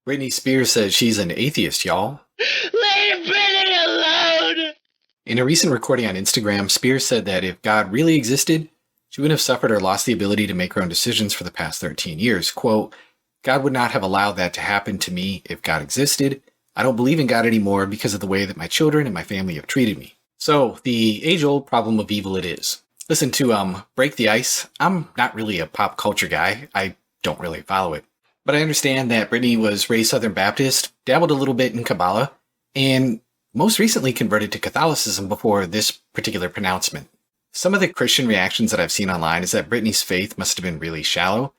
Britney Spears says she's an atheist, y'all. Leave Britney alone! In a recent recording on Instagram, Spears said that if God really existed, she wouldn't have suffered or lost the ability to make her own decisions for the past 13 years. Quote, God would not have allowed that to happen to me if God existed. I don't believe in God anymore because of the way that my children and my family have treated me. So, the age-old problem of evil it is. Listen to Break the Ice. I'm not really a pop culture guy. I don't really follow it. But I understand that Britney was raised Southern Baptist, dabbled a little bit in Kabbalah, and most recently converted to Catholicism before this particular pronouncement. Some of the Christian reactions that I've seen online is that Britney's faith must have been really shallow,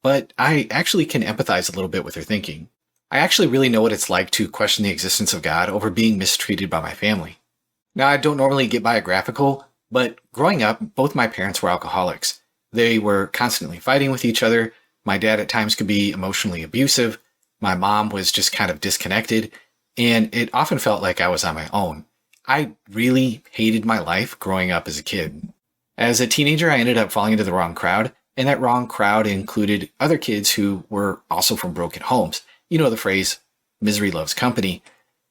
but I actually can empathize a little bit with her thinking. I actually really know what it's like to question the existence of God over being mistreated by my family. Now, I don't normally get biographical, but growing up, both my parents were alcoholics. They were constantly fighting with each other. My dad at times could be emotionally abusive. My mom was just kind of disconnected, and it often felt like I was on my own. I really hated my life growing up as a kid. As a teenager, I ended up falling into the wrong crowd, and that wrong crowd included other kids who were also from broken homes. You know the phrase, misery loves company.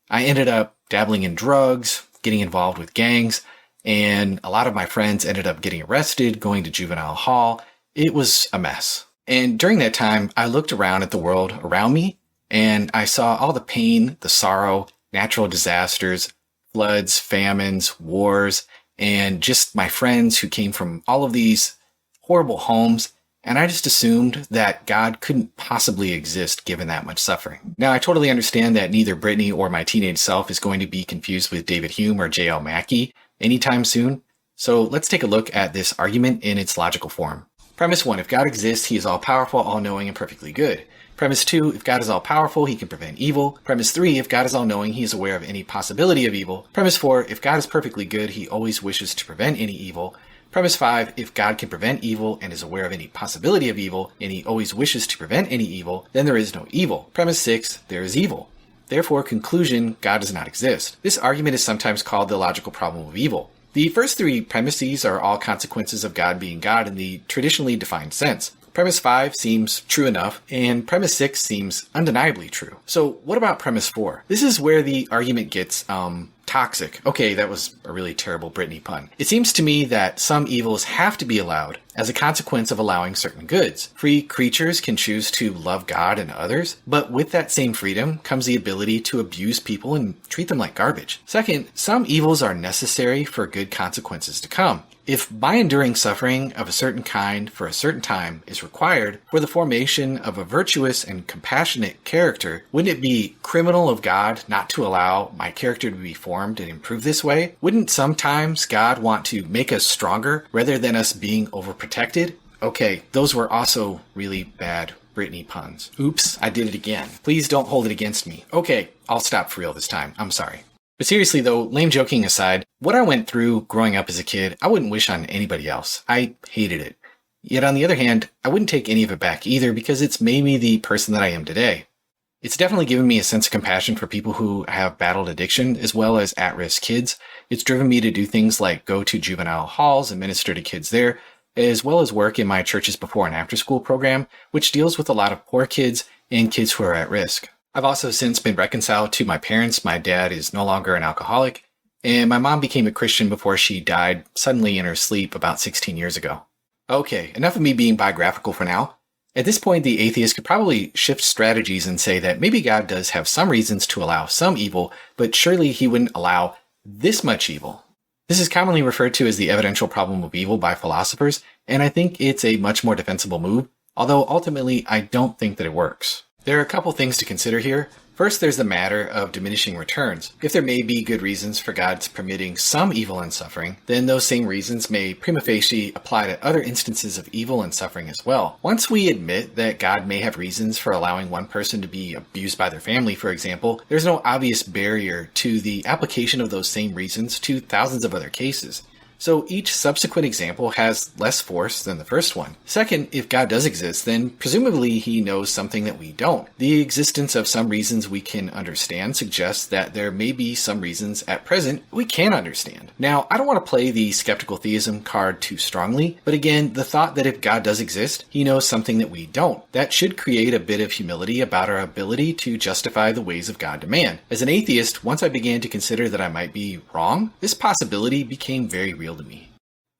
I ended up dabbling in drugs, getting involved with gangs, and a lot of my friends ended up getting arrested, going to juvenile hall. It was a mess. And during that time, I looked around at the world around me, and I saw all the pain, the sorrow, natural disasters, floods, famines, wars, and just my friends who came from all of these horrible homes. And I just assumed that God couldn't possibly exist given that much suffering. Now, I totally understand that neither Britney or my teenage self is going to be confused with David Hume or J.L. Mackie anytime soon. So let's take a look at this argument in its logical form. Premise 1, if God exists, he is all-powerful, all-knowing, and perfectly good. Premise 2, if God is all-powerful, he can prevent evil. Premise 3, if God is all-knowing, he is aware of any possibility of evil. Premise 4, if God is perfectly good, he always wishes to prevent any evil. Premise 5, if God can prevent evil and is aware of any possibility of evil, and he always wishes to prevent any evil, then there is no evil. Premise 6, there is evil. Therefore, conclusion, God does not exist. This argument is sometimes called the logical problem of evil. The first three premises are all consequences of God being God in the traditionally defined sense. Premise 5 seems true enough, and premise 6 seems undeniably true. So what about premise 4? This is where the argument gets, toxic. Okay, that was a really terrible Britney pun. It seems to me that some evils have to be allowed as a consequence of allowing certain goods. Free creatures can choose to love God and others, but with that same freedom comes the ability to abuse people and treat them like garbage. Second, some evils are necessary for good consequences to come. If by enduring suffering of a certain kind for a certain time is required for the formation of a virtuous and compassionate character, wouldn't it be criminal of God not to allow my character to be formed and improved this way? Wouldn't sometimes God want to make us stronger rather than us being overprotected? Okay, those were also really bad Britney puns. Oops, I did it again. Please don't hold it against me. Okay, I'll stop for real this time. I'm sorry. But seriously though, lame joking aside, what I went through growing up as a kid, I wouldn't wish on anybody else. I hated it. Yet on the other hand, I wouldn't take any of it back either because it's made me the person that I am today. It's definitely given me a sense of compassion for people who have battled addiction as well as at-risk kids. It's driven me to do things like go to juvenile halls and minister to kids there, as well as work in my church's before and after school program, which deals with a lot of poor kids and kids who are at risk. I've also since been reconciled to my parents. My dad is no longer an alcoholic, and my mom became a Christian before she died suddenly in her sleep about 16 years ago. Okay, enough of me being biographical for now. At this point, the atheist could probably shift strategies and say that maybe God does have some reasons to allow some evil, but surely he wouldn't allow this much evil. This is commonly referred to as the evidential problem of evil by philosophers, and I think it's a much more defensible move, although ultimately I don't think that it works. There are a couple things to consider here. First, there's the matter of diminishing returns. If there may be good reasons for God's permitting some evil and suffering, then those same reasons may prima facie apply to other instances of evil and suffering as well. Once we admit that God may have reasons for allowing one person to be abused by their family, for example, there's no obvious barrier to the application of those same reasons to thousands of other cases. So each subsequent example has less force than the first one. Second, if God does exist, then presumably he knows something that we don't. The existence of some reasons we can understand suggests that there may be some reasons at present we can't understand. Now, I don't want to play the skeptical theism card too strongly, but again, the thought that if God does exist, he knows something that we don't. That should create a bit of humility about our ability to justify the ways of God to man. As an atheist, once I began to consider that I might be wrong, this possibility became very real to me.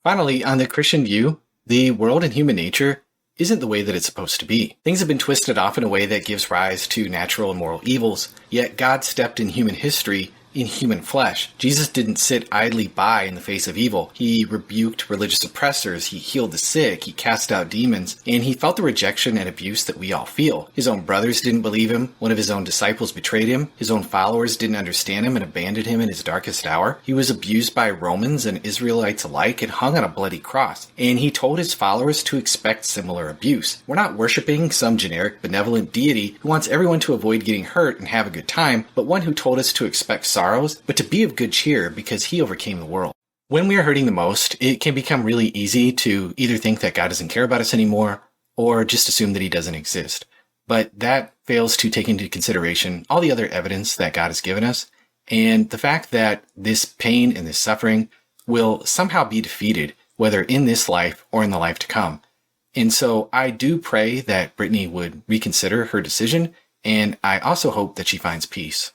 Finally, on the Christian view, the world and human nature isn't the way that it's supposed to be. Things have been twisted off in a way that gives rise to natural and moral evils, yet God stepped in human history in human flesh. Jesus didn't sit idly by in the face of evil. He rebuked religious oppressors, he healed the sick, he cast out demons, and he felt the rejection and abuse that we all feel. His own brothers didn't believe him, one of his own disciples betrayed him, his own followers didn't understand him and abandoned him in his darkest hour. He was abused by Romans and Israelites alike and hung on a bloody cross. And he told his followers to expect similar abuse. We're not worshiping some generic benevolent deity who wants everyone to avoid getting hurt and have a good time, but one who told us to expect sorrows, but to be of good cheer because he overcame the world. When we are hurting the most, it can become really easy to either think that God doesn't care about us anymore or just assume that he doesn't exist. But that fails to take into consideration all the other evidence that God has given us and the fact that this pain and this suffering will somehow be defeated, whether in this life or in the life to come. And so I do pray that Britney would reconsider her decision, and I also hope that she finds peace.